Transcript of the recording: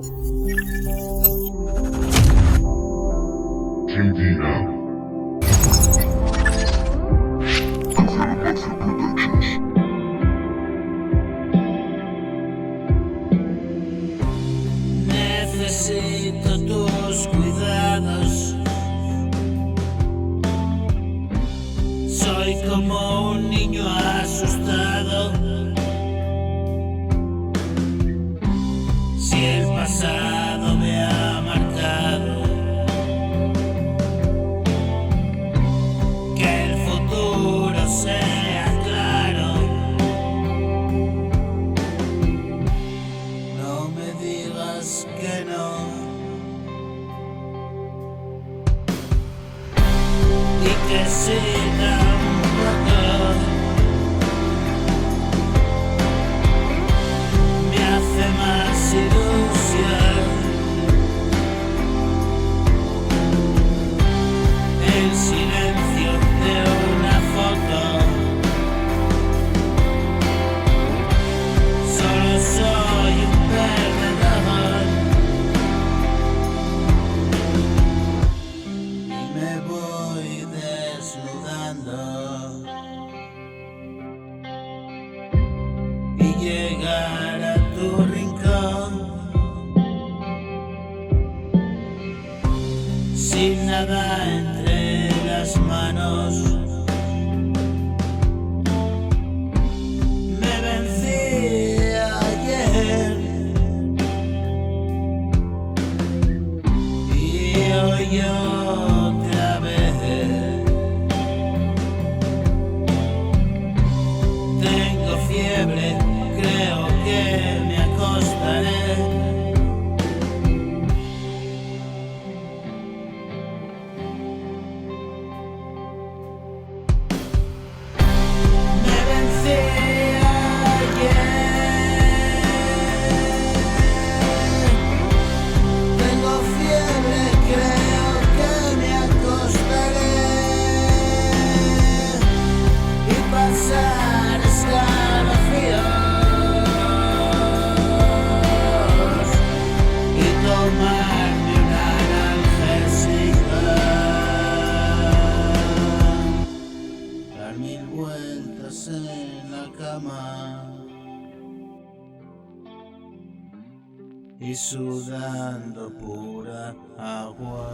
JDM. Necesito tus cuidados. Soy como un niño asustado. Si el pasado me ha marcado, que el futuro sea claro. No me digas que no. Y que siga un poco. Me hace más ilusión el silencio de una foto. Solo soy un perdedor y me voy desnudando y llegar a tu rincón sin nada entre las manos. Me vencí ayer y hoy otra vez. Tengo fiebre, creo que me acostaré. Me vencí ayer. Tengo fiebre, creo que me acostaré y pasar escalofríos y tomarme un analgésico. Dar 1000 vueltas en la cama y sudando pura agua.